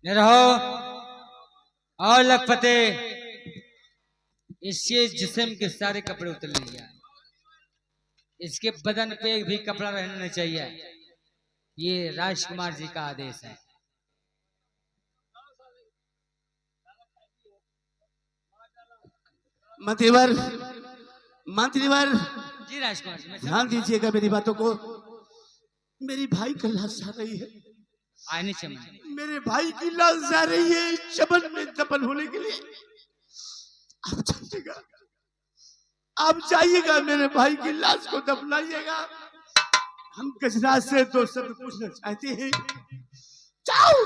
रहो और लखपते इसके जिस्म के सारे कपड़े उतर लिया। इसके बदन पे भी कपड़ा रहना चाहिए। ये राजकुमार जी का आदेश है। मंत्रीवर, मंत्रीवर जी राजकुमार जी, ध्यान दीजिएगा मेरी बातों को। मेरी भाई की लाश जा रही है। आने चमन मेरे भाई की लाश जा रही है चमन में दफन होने के लिए। आप जाइएगा, आप जाइएगा, मेरे भाई की लाश को दफनाइएगा। हम गजराज से तो सब पूछना चाहते हैं। जाओ।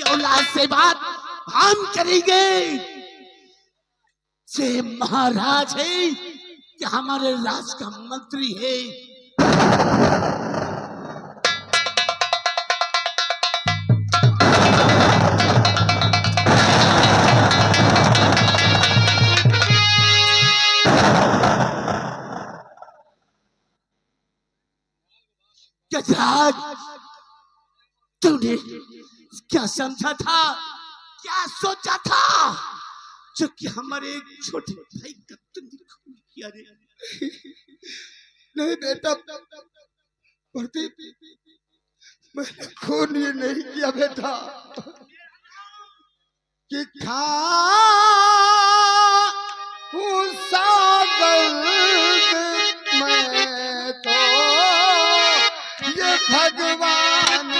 औलाद से बात हम करेंगे। से महाराज है कि हमारे राज का मंत्री है। गजराज, तूने क्या समझा था, क्या सोचा था, जो कि हमारे एक छोटे भाई का तुमने खून किया रे? नहीं बेटा, प्रदीप, मैंने खून ये नहीं किया बेटा। कि खा सागर मैं तो ये भगवान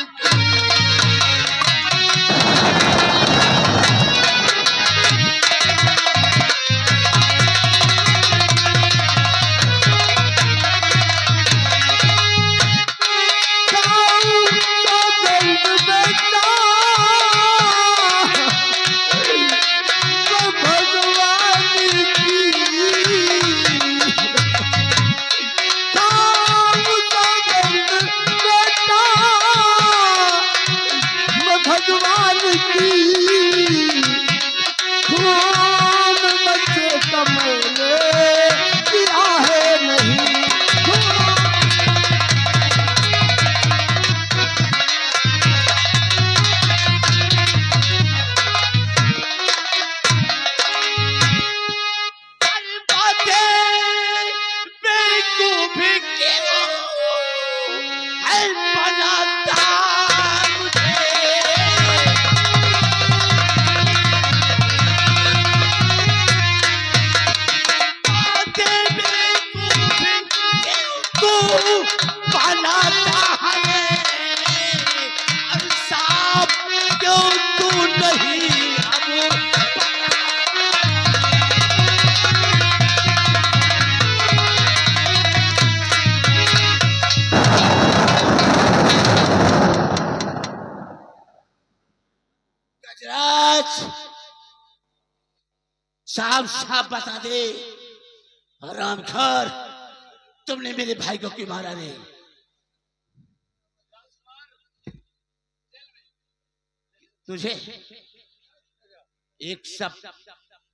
साफ साफ बता दे हरामखोर, तुमने मेरे भाई को क्यों मारा रे? तुझे एक शब्द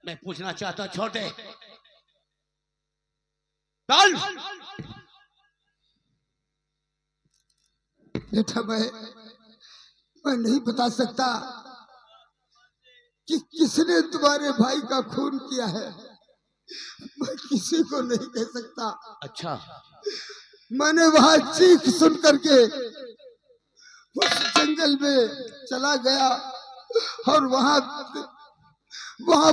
मैं पूछना चाहता हूं छोटे। चल बेटा, मैं नहीं बता सकता कि किसने तुम्हारे भाई का खून किया है। मैं किसी को नहीं कह सकता। अच्छा, मैंने वहां चीख सुन करके उस जंगल में चला गया और वहां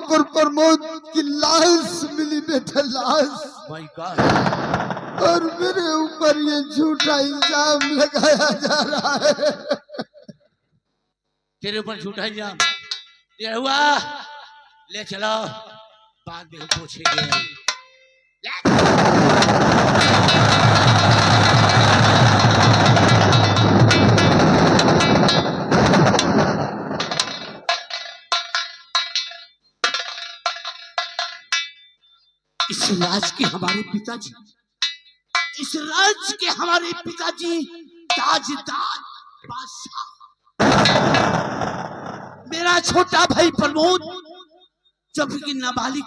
पर प्रमोद की लाश मिली बेटा, लाश। My God. और मेरे ऊपर ये झूठा इल्जाम लगाया जा रहा है। तेरे ऊपर झूठा इल्जाम ये हुआ? ले चलो, बाद में पूछेंगे। इस राज के हमारे पिताजी, इस राज के हमारे पिताजी ताजदार बादशाह, मेरा छोटा भाई प्रमोद जब कि नाबालिग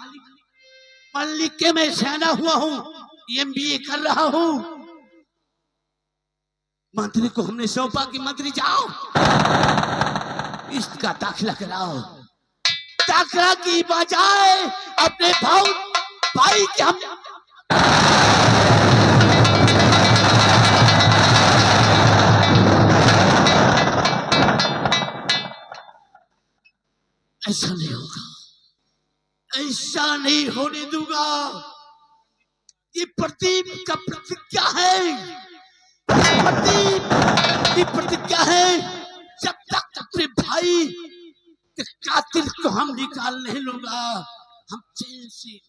पढ़ लिख के मैं सयाना हुआ हूँ, MBA कर रहा हूँ। मंत्री को हमने सौंपा कि मंत्री जाओ इसका दाखिला कराओ। दाखिला की बजाय अपने भाई के हम ऐसा नहीं होगा, ऐसा नहीं होने दूंगा। ये प्रदीप का प्रतिज्ञा है, प्रदीप की प्रतिज्ञा है। जब तक अपने भाई के कातिल को हम निकाल नहीं लूंगा, हम चैन से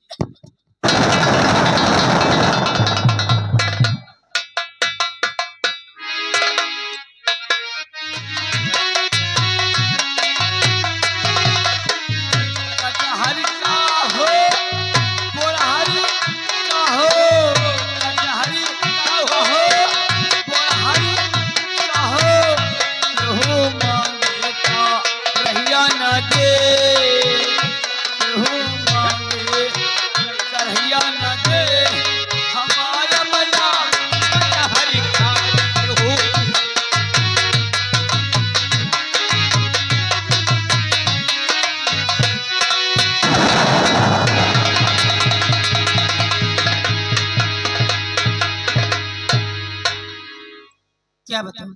क्या बताऊं,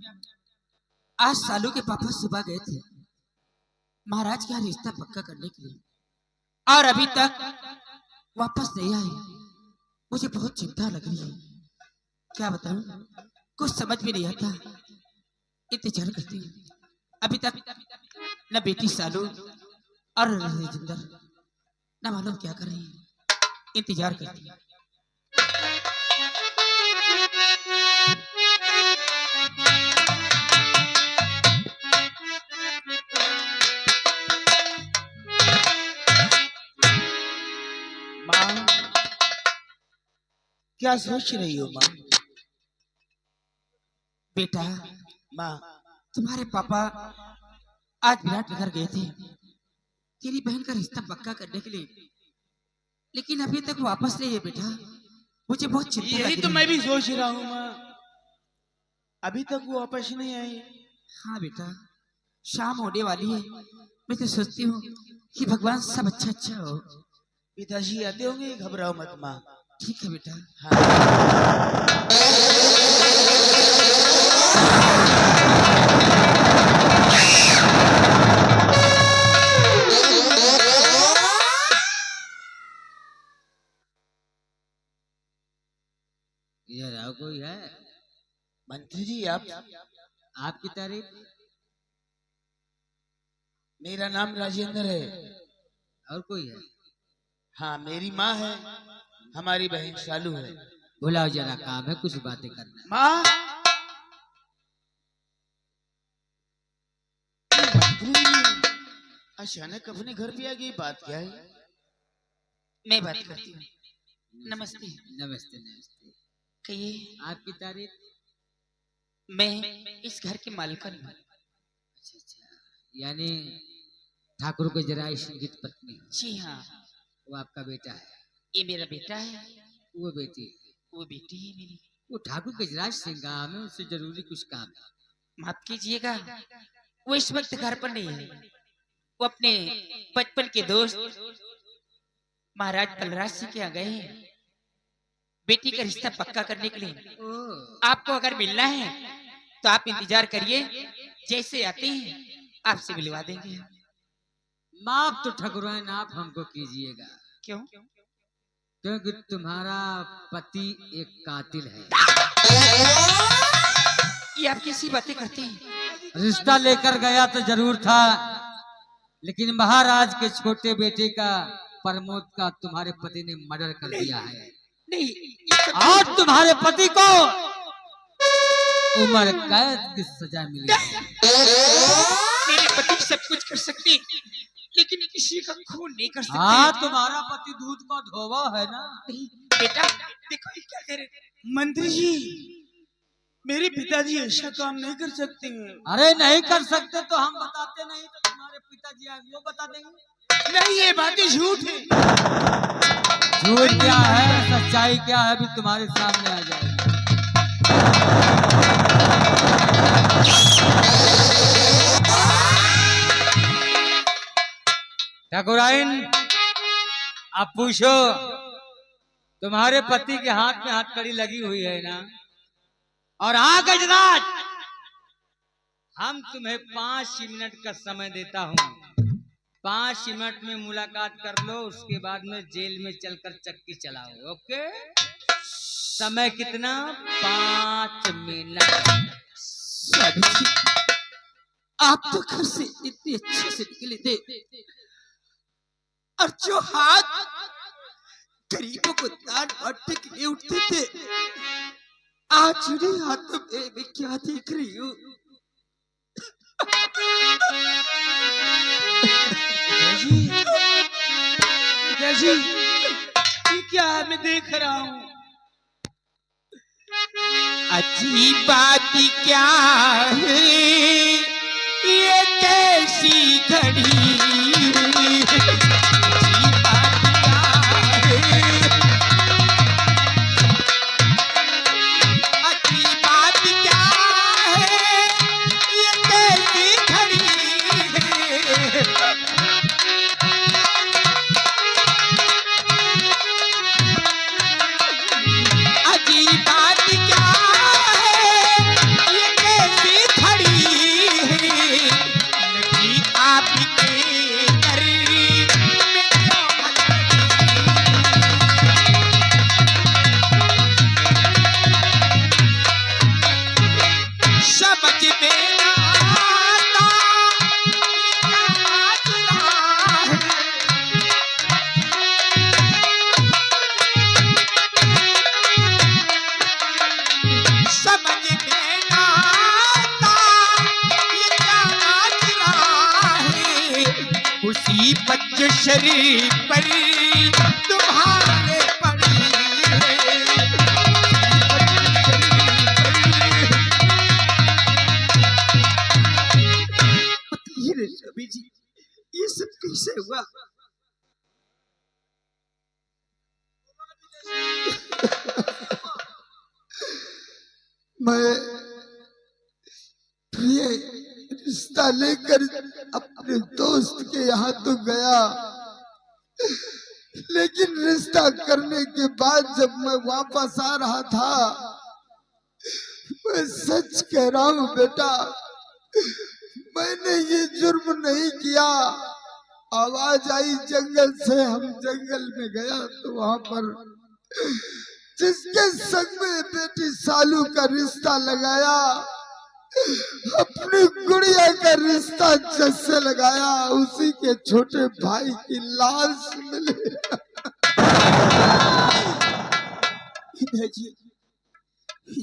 आज सालू के पापा सुबह गए थे महाराज का रिश्ता पक्का करने के लिए और अभी तक वापस नहीं आए। मुझे बहुत चिंता लग रही है। क्या बताऊं, कुछ समझ में नहीं आता। इंतजार करती हूँ, अभी तक न बेटी सालू और राजेंद्र न मालूम क्या कर रही है। इंतजार करती हूँ। क्या सोच रही हो माँ? बेटा, माँ, तुम्हारे पापा आज विराट नगर गए थे तेरी बहन का रिश्ता पक्का करने के लिए, लेकिन अभी तक वापस नहीं है बेटा। मुझे बहुत चिंता यही लग तो रही मैं है। भी सोच रहा हूँ माँ, अभी तक वो वापस नहीं आई। हाँ बेटा, शाम होने वाली है। मैं तो सोचती हूँ कि भगवान सब अच्छा अच्छा हो। पिताजी आते होंगे, घबराओ मत माँ। ठीक है बेटा। ये राव कोई है? मंत्री जी आपकी तारीफ? मेरा नाम राजेंद्र है। और कोई है? हाँ, मेरी माँ है, हमारी बहन सालू है। बुलाओ, जरा काम है, कुछ बातें करना है। माँ, अचानक अपने घर पे आ गई, बात क्या है? मैं बात करती हूँ। नमस्ते। नमस्ते नमस्ते। कहिए। आपकी तारीफ? मैं इस घर की मालकिन हूँ। अच्छा अच्छा, यानी ठाकुर को जरा संगीत पत्नी? जी हाँ। वो आपका बेटा है? ये मेरा बेटा है। वो बेटी? वो बेटी है मेरी। वो ठाकुर गजराज सिंह गांव में, उससे जरूरी कुछ काम है। माफ कीजिएगा, वो इस वक्त घर पर नहीं है। वो अपने बचपन के दोस्त महाराज बलराज सिंह के यहाँ गए हैं बेटी का रिश्ता पक्का करने के लिए। आपको अगर मिलना है तो आप इंतजार करिए, जैसे आते हैं आपसे मिलवा देंगे। माफ तो ठकुराइन आप हमको कीजिएगा। क्यों? क्योंकि तुम्हारा पति एक कातिल है। ये आप कैसी बातें करते हैं? रिश्ता लेकर गया तो जरूर था, लेकिन महाराज के छोटे बेटे का, प्रमोद का, तुम्हारे पति ने मर्डर कर दिया है। नहीं, और तुम्हारे पति को उम्र कैद की सजा मिली है। मेरे पति सब कुछ कर सकते, लेकिन किसी का खून नहीं कर सकते। हाँ, तुम्हारा पति दूध का धोवा है ना। बेटा देखो ये क्या कह रहे। मंत्री जी, मेरे पिताजी ऐसा काम नहीं कर सकते हैं। अरे नहीं कर सकते तो हम बताते नहीं, तो तुम्हारे पिताजी आगे वो बता देंगे। नहीं, ये बातें झूठ है। झूठ क्या है, सच्चाई क्या है, अभी तुम्हारे सामने आ जाएगी। ठाकुराइन, आप पूछो, तुम्हारे पति के हाथ में हथकड़ी लगी हुई है ना? और हाँ गजराज, हम तुम्हें 5 मिनट का समय देता हूँ। 5 मिनट में मुलाकात कर लो, उसके बाद में जेल में चलकर चक्की चलाओ। ओके? समय कितना? 5 मिनट। स्वामी जी, आप तो घर से इतने अच्छे से निकले थे, और जो हाथ गरीबों को दान बांटने के लिए उठते थे, आज उन्हीं हाथों में मैं क्या देख रही हूँ। पिताजी, ये क्या मैं देख रहा हूँ? अजीब बात क्या है, ये कैसी घड़ी। उसी बच्च शरीर पर तुम्हारे पड़ी है। रवि जी, ये सब कैसे हुआ? मैं प्रिय रिश्ता लेकर अपने दोस्त के यहाँ तो गया, लेकिन रिश्ता करने के बाद जब मैं वापस आ रहा था, मैं सच कह रहा हूँ बेटा, मैंने ये जुर्म नहीं किया। आवाज आई जंगल से, हम जंगल में गया तो वहां पर जिसके संग में बेटी सालू का रिश्ता लगाया, अपनी गुड़िया का रिश्ता जैसे लगाया, उसी के छोटे भाई की लाश मिली।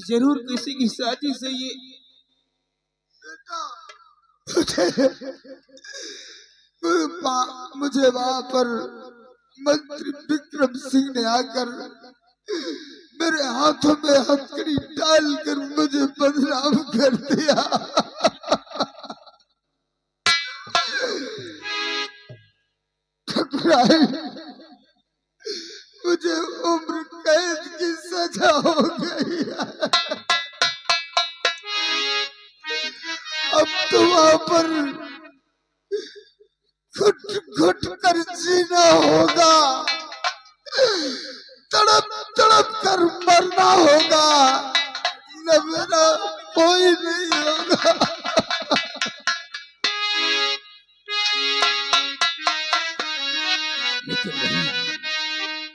जरूर किसी की साजिश है ये। मुझे वहां पर मंत्री विक्रम सिंह ने आकर मेरे हाथों में हथकड़ी डालकर मुझे बदनाम कर दिया। मुझे उम्र कैद की सजा हो गई है। अब तो वहां पर घुट घुट कर जीना होगा, तड़प तड़प कर मरना होगा, न मेरा कोई नहीं होगा।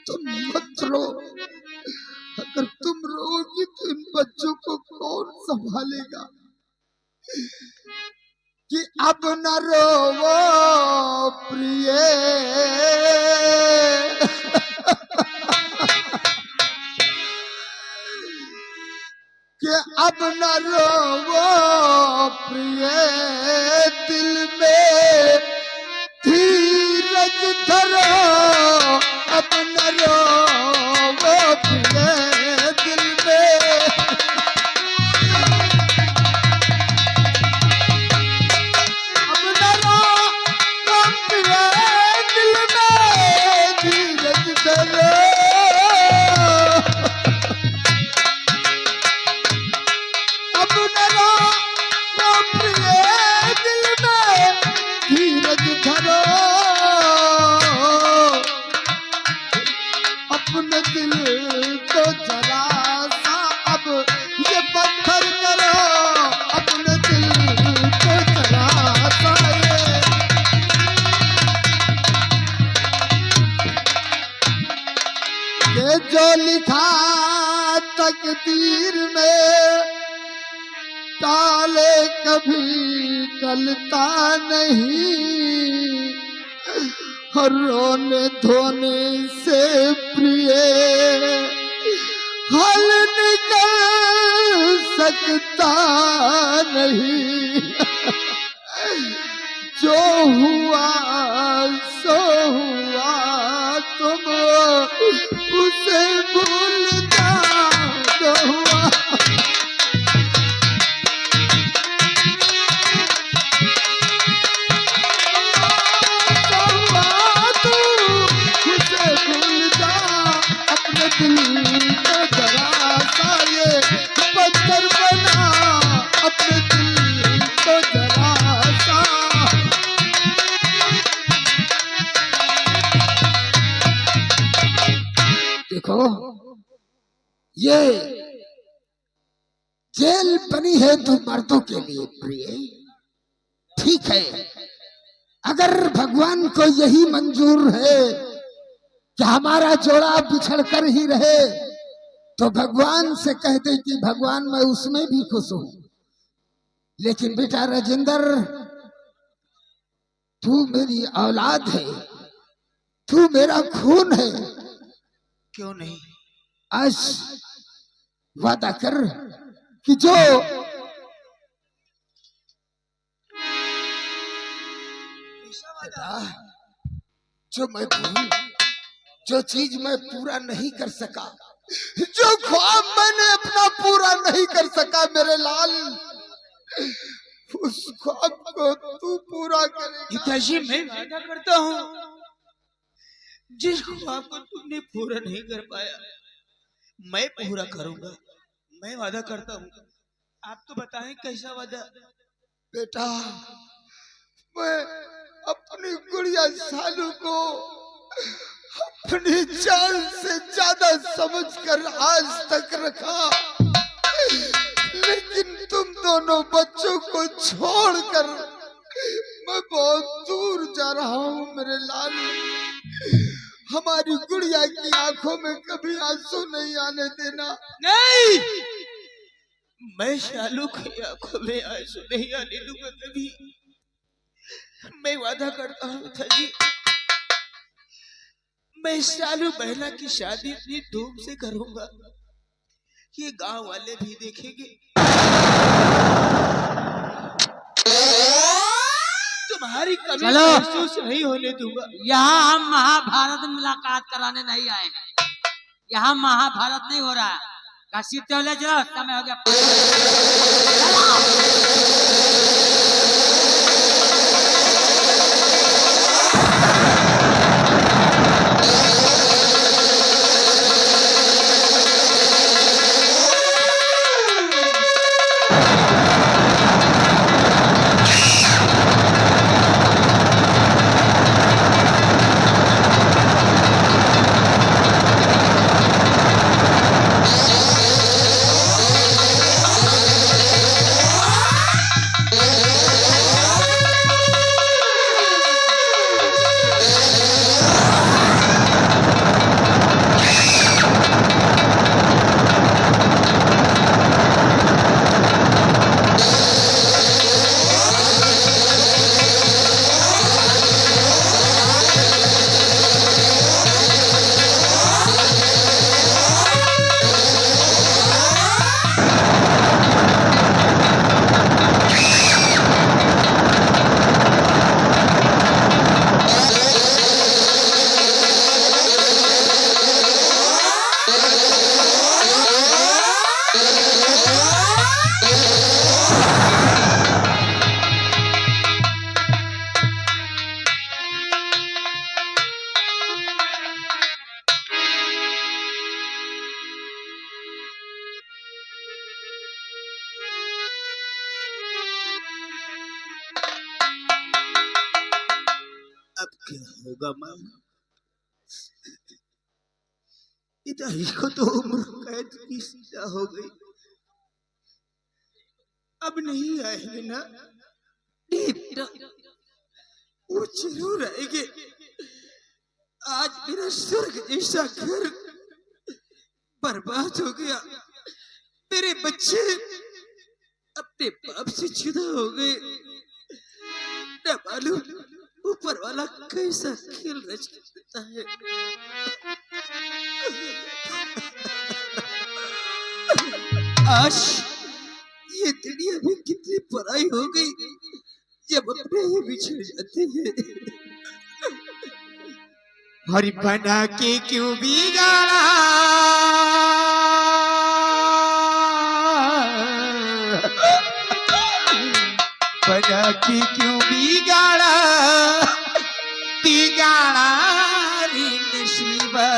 तुम मत रो, अगर तुम रोगी तो इन बच्चों को कौन संभालेगा? कि अब न रोवो प्रिय, कि अब न रोवो प्रिय, दिल में धीरज धीरज धरो अब न रो वो प्रिय दिल में। अब न रो वो प्रिय दिल में, धीरज धरो। अब न रो वो प्रिय दिल में, धीरज धरो। अपने दिल को जरा सा अब ये पत्थर करो, अपने दिल को जरा सा ये जो लिखा तकदीर में, टाले कभी टलता नहीं। हर रोने धोने से प्रिय हल निकल सकता नहीं। जो हुआ सो हुआ, तुम उसे भूल जाओ। जो हुआ दिल को जरा सा ये पत्थर बना, अपने दिल को जरा सा। देखो ये जेल बनी है तो मर्दों के लिए प्रिय, ठीक है। अगर भगवान को यही मंजूर है कि हमारा जोड़ा बिछड़ कर ही रहे, तो भगवान से कहते कि भगवान मैं उसमें भी खुश हूं। लेकिन बेटा राजेंद्र, तू मेरी औलाद है, तू मेरा खून है। क्यों नहीं? आज वादा कर कि जो बेटा, जो चीज मैं पूरा नहीं कर सका, जो ख्वाब मैंने अपना पूरा नहीं कर सका मेरे लाल, उस ख्वाब को तू पूरा करेगा। पिताजी मैं वादा करता हूँ, जिस ख्वाब को तुमने पूरा नहीं कर पाया मैं पूरा करूंगा। मैं वादा करता हूँ। आप तो बताएं कैसा वादा? बेटा मैं अपनी गुड़िया सालू को अपनी जान से ज्यादा समझकर आज तक रखा, लेकिन तुम दोनों बच्चों को छोड़कर मैं बहुत दूर जा रहा हूँ मेरे लाल। हमारी गुड़िया की आंखों में कभी आंसू नहीं आने देना। नहीं, मैं शालू की आंखों में आंसू नहीं आने दूंगा कभी। मैं वादा करता हूँ पिताजी, मैं शालू बहना की शादी इतनी धूम से करूंगा ये गांव वाले भी देखेंगे। तुम्हारी कमी चलो। महसूस नहीं होने दूंगा। यहाँ हम महाभारत में मुलाकात कराने नहीं आए हैं, यहाँ महाभारत नहीं हो रहा है। काशी ले जाओ, समय हो गया। होगा माँ। पिताजी को तो उम्र कैद की सजा हो गई, अब नहीं आएंगे ना? बेटा, वो जरूर आएंगे। आज मेरा स्वर्ग जैसा घर बर्बाद हो गया, मेरे बच्चे अपने बाप से जुदा हो गए। न मालूम ऊपर वाला कैसा खेल रच देता है। आज ये दुनिया भी कितनी पराई हो गई जब अपने ही बिछड़ जाते हैं। हरि बना के क्यों बिगाड़ा, बना के क्यों बिगाड़ा, बिगाड़ा रे नसीबा।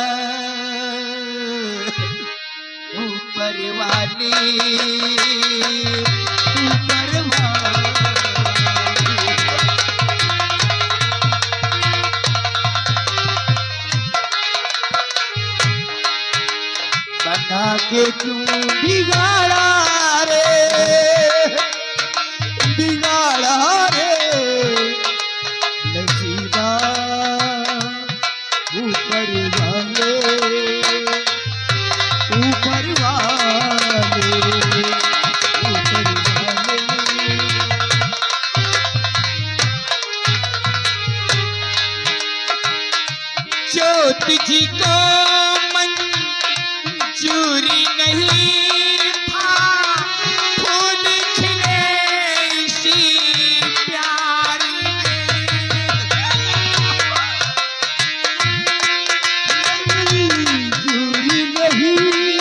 ऊपर वाले, ऊपर वाले। बना के क्यों बिगाड़ा रे, बिगाड़ा रे नसीबा। ऊपर वाले, ऊपर वाले, ऊपर वाले। ज्योत जी को मंजूरी नहीं था फूल खिले इसी प्यार मंजूरी नहीं,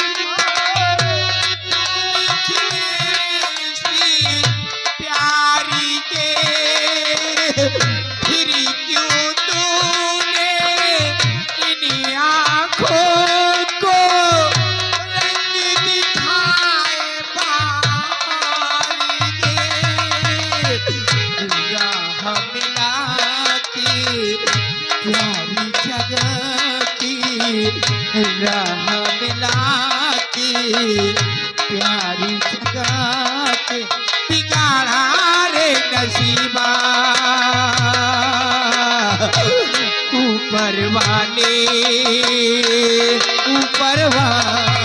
प्यारी के। फिर क्यों तूने इन आँखों को रंग दिखाए बारी के। राह मिला की प्यारी जगह की, राह मिला की प्यारी जगह के। बिगाड़ा रे नसीबा, ऊपर वाले, ऊपर वाले।